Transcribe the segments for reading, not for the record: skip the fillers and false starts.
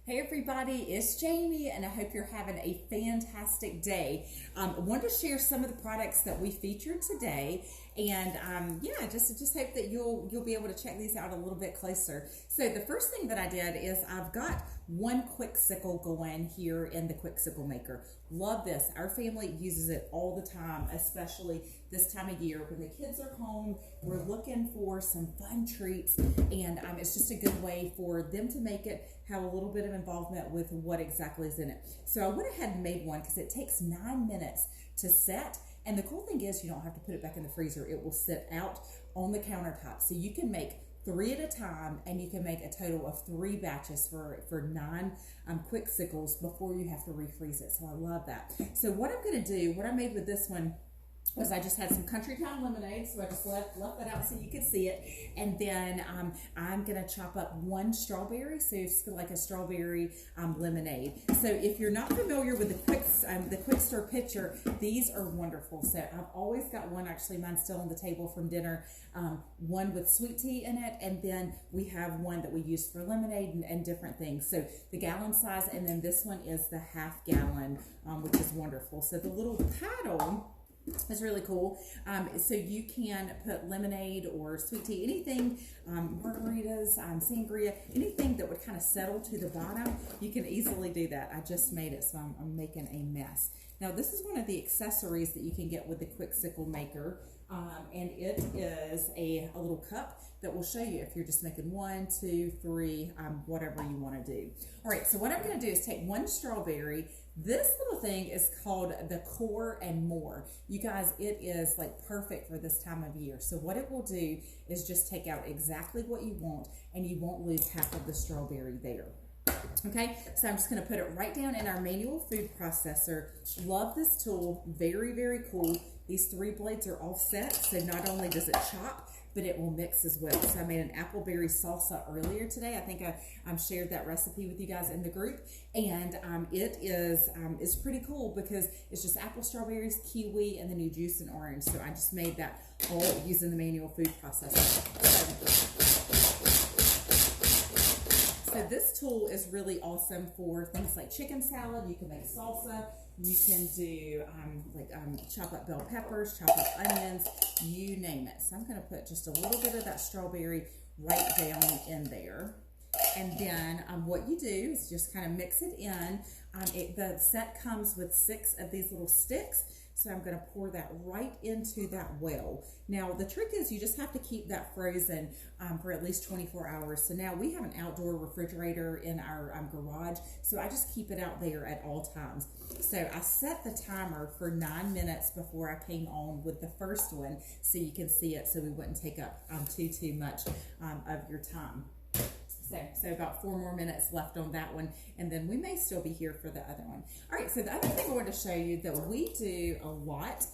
Hey everybody, it's Jamie and I hope you're having a fantastic day. I wanted to share some of the products that we featured today and just hope that you'll be able to check these out a little bit closer. So the first thing that I did is I've got one quick sickle going here in the quick sickle maker. Love this. Our family uses it all the time, especially this time of year when the kids are home. We're looking for some fun treats and it's just a good way for them to make it, have a little bit of involvement with what exactly is in it. So I went ahead and made one because it takes 9 minutes to set. And the cool thing is you don't have to put it back in the freezer. It will sit out on the countertop. So you can make 3 at a time and you can make a total of 3 batches for 9 quick sickles before you have to refreeze it. So I love that. So what I'm going to do, what I made with this one was I just had some Country Town lemonade, so I just left that out so you could see it. And then I'm going to chop up 1 strawberry, so it's like a strawberry lemonade. So if you're not familiar with the quick stir pitcher, these are wonderful. So I've always got one, actually mine's still on the table from dinner, one with sweet tea in it, and then we have one that we use for lemonade and different things. So the gallon size, and then this one is the half gallon, which is wonderful. So the little paddle is really cool. So you can put lemonade or sweet tea, anything, margaritas, sangria, anything that would kind of settle to the bottom, you can easily do that. I just made it, so I'm making a mess. Now this is one of the accessories that you can get with the quick sickle maker, and it is a little cup that will show you if you're just making 1, 2, 3, whatever you want to do. All right, so what I'm going to do is take 1 strawberry. This little thing is called the Core and More. You guys, it is like perfect for this time of year. So what it will do is just take out exactly what you want and you won't lose half of the strawberry there. Okay, so I'm just going to put it right down in our manual food processor. Love this tool, very, very cool. These 3 blades are offset, so not only does it chop, but it will mix as well. So I made an appleberry salsa earlier today. I think I shared that recipe with you guys in the group, and it is pretty cool because it's just apple, strawberries, kiwi, and then you juice an orange. So I just made that all using the manual food processor. So this tool is really awesome for things like chicken salad. You can make salsa. You can do chop up bell peppers, chop up onions, you name it. So I'm going to put just a little bit of that strawberry right down in there. And then what you do is just kind of mix it in. The set comes with 6 of these little sticks. So I'm going to pour that right into that well. Now the trick is you just have to keep that frozen for at least 24 hours. So now we have an outdoor refrigerator in our garage, so I just keep it out there at all times. So I set the timer for 9 minutes before I came on with the first one, so you can see it, so we wouldn't take up too much of your time. So about 4 more minutes left on that one, and then we may still be here for the other one. All right, so the other thing I want to show you that we do a lot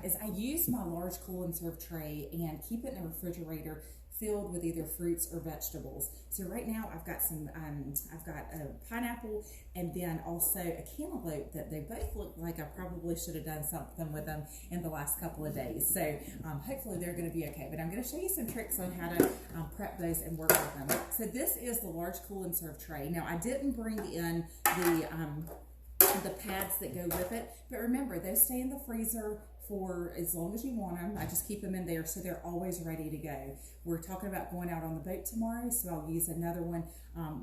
is I use my large cool and serve tray and keep it in the refrigerator filled with either fruits or vegetables. So right now I've got some, I've got a pineapple and then also a cantaloupe that they both look like I probably should have done something with them in the last couple of days. So hopefully they're going to be okay. But I'm going to show you some tricks on how to prep those and work with them. So this is the large cool and serve tray. Now I didn't bring in the pads that go with it, but remember those stay in the freezer for as long as you want them. I just keep them in there so they're always ready to go. We're talking about going out on the boat tomorrow, so I'll use another one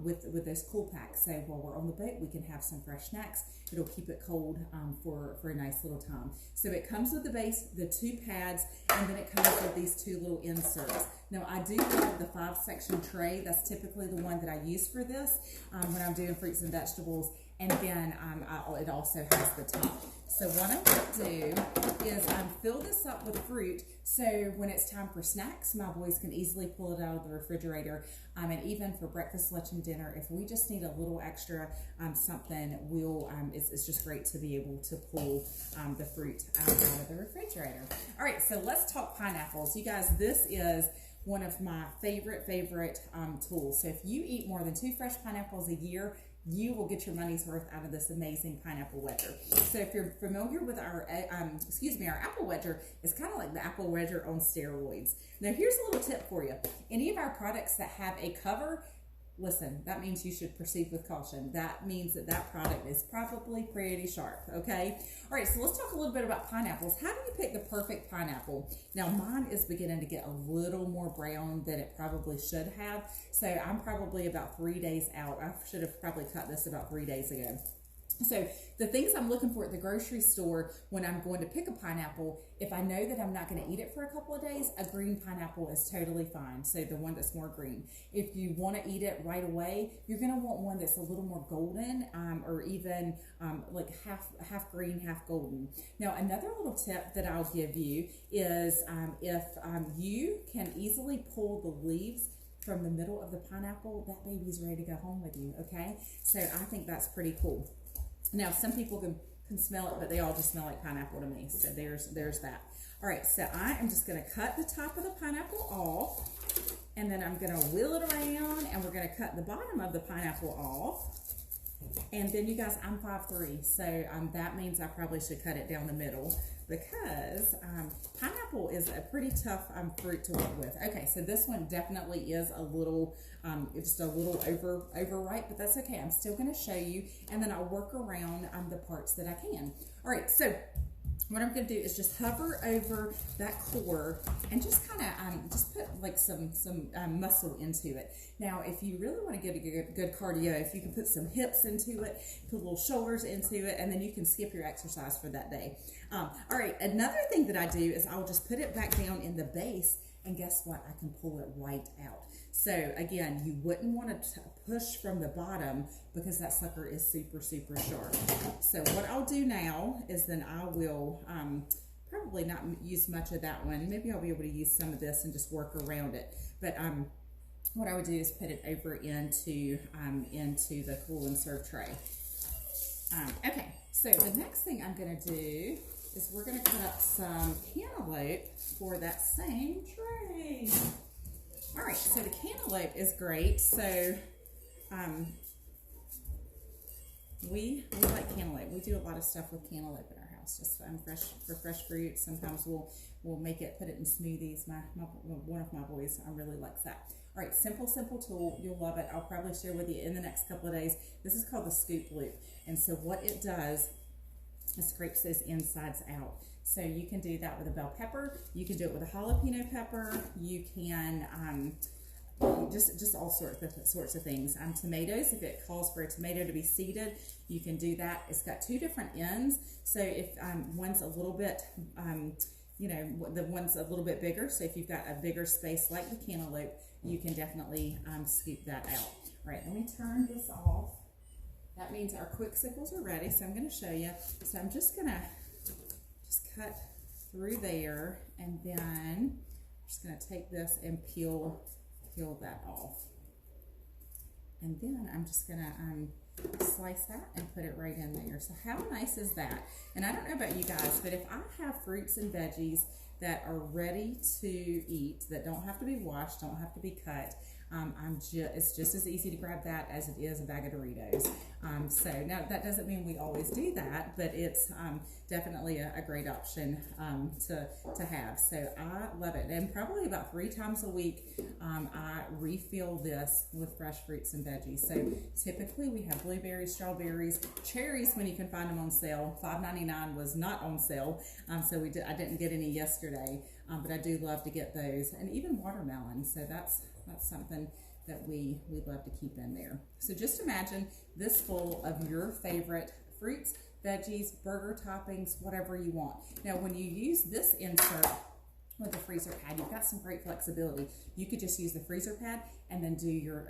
with those cool packs. So while we're on the boat, we can have some fresh snacks. It'll keep it cold for a nice little time. So it comes with the base, the 2 pads, and then it comes with these 2 little inserts. Now I do have the 5-section tray. That's typically the one that I use for this when I'm doing fruits and vegetables. And then it also has the top. So what I'm going to do is fill this up with fruit, so when it's time for snacks, my boys can easily pull it out of the refrigerator. And even for breakfast, lunch, and dinner, if we just need a little extra something, it's just great to be able to pull the fruit out of the refrigerator. All right, so let's talk pineapples. You guys, this is one of my favorite tools. So if you eat more than 2 fresh pineapples a year, you will get your money's worth out of this amazing pineapple wedger. So if you're familiar with our apple wedger is kind of like the apple wedger on steroids. Now here's a little tip for you. Any of our products that have a cover, listen, that means you should proceed with caution. That means that that product is probably pretty sharp, okay? All right, so let's talk a little bit about pineapples. How do you pick the perfect pineapple? Now, mine is beginning to get a little more brown than it probably should have, so I'm probably about 3 days out. I should have probably cut this about 3 days ago. So the things I'm looking for at the grocery store when I'm going to pick a pineapple, if I know that I'm not going to eat it for a couple of days, a green pineapple is totally fine. So the one that's more green. If you want to eat it right away, you're going to want one that's a little more golden, or even like half green, half golden. Now, another little tip that I'll give you is if you can easily pull the leaves from the middle of the pineapple, that baby's ready to go home with you, okay? So I think that's pretty cool. Now, some people can smell it, but they all just smell like pineapple to me. So there's that. All right, so I am just going to cut the top of the pineapple off, and then I'm going to wheel it around, and we're going to cut the bottom of the pineapple off. And then, you guys, I'm 5'3", so that means I probably should cut it down the middle, because pineapple is a pretty tough fruit to work with. Okay, so this one definitely is a little, it's a little overripe, but that's okay. I'm still going to show you, and then I'll work around the parts that I can. All right, so what I'm going to do is just hover over that core and just kind of just put like some muscle into it. Now, if you really want to get a good cardio, if you can put some hips into it, put little shoulders into it, and then you can skip your exercise for that day. All right, another thing that I do is I'll just put it back down in the base, and guess what? I can pull it right out. So again, you wouldn't want to push from the bottom because that sucker is super, super sharp. So what I'll do now is then I will probably not use much of that one. Maybe I'll be able to use some of this and just work around it. But what I would do is put it over into the cool and serve tray. Okay, so the next thing I'm going to do is we're going to cut up some cantaloupe for that same tray. All right, so the cantaloupe is great. So we like cantaloupe. We do a lot of stuff with cantaloupe in our house, just for fresh fruit. Sometimes we'll make it, put it in smoothies. One of my boys really likes that. All right, simple tool. You'll love it. I'll probably share with you in the next couple of days. This is called the scoop loop. And so what it does, it scrapes those insides out. So you can do that with a bell pepper. You can do it with a jalapeno pepper. You can just all sorts of things. Tomatoes, if it calls for a tomato to be seeded, you can do that. It's got two different ends. So if one's a little bit, the one's a little bit bigger. So if you've got a bigger space like the cantaloupe, you can definitely scoop that out. All right, let me turn this off. That means our quick sickles are ready. So I'm going to show you. So I'm just going to cut through there, and then I'm just going to take this and peel that off. And then I'm just going to slice that and put it right in there. So how nice is that? And I don't know about you guys, but if I have fruits and veggies that are ready to eat, that don't have to be washed, don't have to be cut, it's just as easy to grab that as it is a bag of Doritos. So now that doesn't mean we always do that, but it's definitely a great option to have. So I love it. And probably about 3 times a week, I refill this with fresh fruits and veggies. So typically we have blueberries, strawberries, cherries when you can find them on sale. $5.99 was not on sale, so I didn't get any yesterday, but I do love to get those, and even watermelon. So that's something that we love to keep in there. So just imagine this full of your favorite fruits, veggies, burger toppings, whatever you want. Now, when you use this insert with the freezer pad, you've got some great flexibility. You could just use the freezer pad and then do your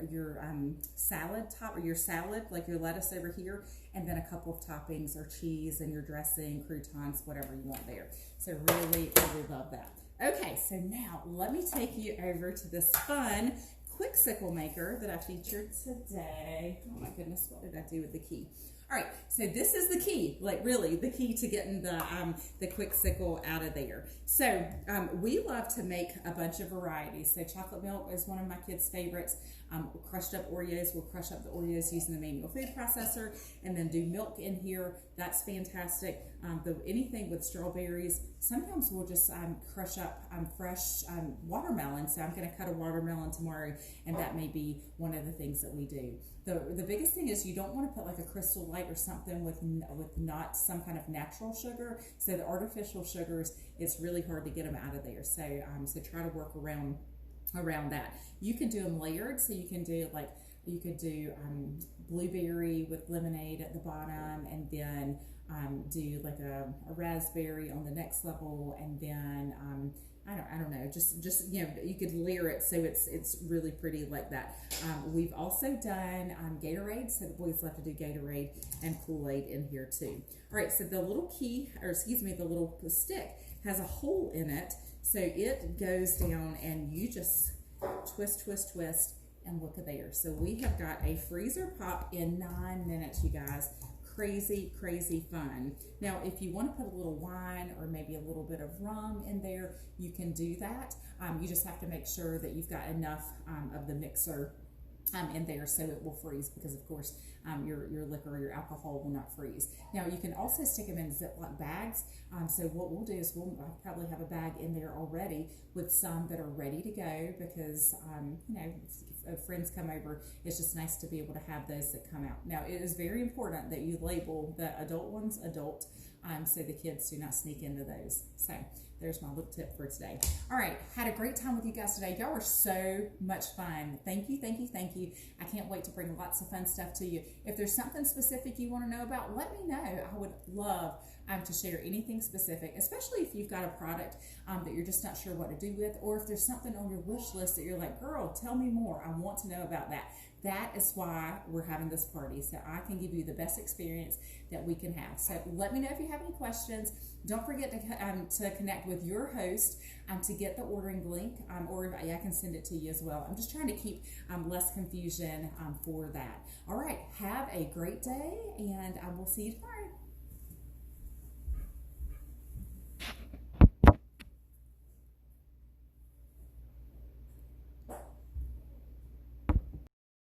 salad top, or your salad, like your lettuce over here, and then a couple of toppings or cheese and your dressing, croutons, whatever you want there. So really, really love that. Okay, so now let me take you over to this fun quick sickle maker that I featured today. Oh my goodness, what did I do with the key? All right, so this is the key, like really the key to getting the quick sickle out of there. So we love to make a bunch of varieties. So chocolate milk is one of my kids' favorites. Crushed up Oreos, we'll crush up the Oreos using the manual food processor, and then do milk in here. That's fantastic. Anything with strawberries. Sometimes we'll just crush up fresh watermelon. So I'm going to cut a watermelon tomorrow and that may be one of the things that we do. The biggest thing is you don't want to put like a Crystal Light or something with not some kind of natural sugar. So the artificial sugars, it's really hard to get them out of there. So try to work around that. You can do them layered, so you can do like, you could do blueberry with lemonade at the bottom, and then do like a raspberry on the next level, and then I don't know, just you know, you could layer it so it's really pretty like that. We've also done Gatorade, so the boys love to do Gatorade and Kool-Aid in here too. All right, so the little the little stick has a hole in it, so it goes down and you just twist, and look at there. So we have got a freezer pop in 9 minutes, you guys. Crazy fun. Now, if you want to put a little wine or maybe a little bit of rum in there, you can do that. You just have to make sure that you've got enough of the mixer in there so it will freeze, because of course your liquor or your alcohol will not freeze. Now you can also stick them in Ziploc bags. So what we'll do is we'll probably have a bag in there already with some that are ready to go, because you know, if friends come over, it's just nice to be able to have those that come out. Now it is very important that you label the adult ones adult, so the kids do not sneak into those. So there's my little tip for today. All right, had a great time with you guys today. Y'all were so much fun. Thank you. I can't wait to bring lots of fun stuff to you. If there's something specific you want to know about, let me know. I would love to share anything specific, especially if you've got a product that you're just not sure what to do with, or if there's something on your wish list that you're like, girl, tell me more. I want to know about that. That is why we're having this party, so I can give you the best experience that we can have. So let me know if you have any questions. Don't forget to connect with your host to get the ordering link, or I can send it to you as well. I'm just trying to keep less confusion for that. All right, have a great day, and I will see you tomorrow.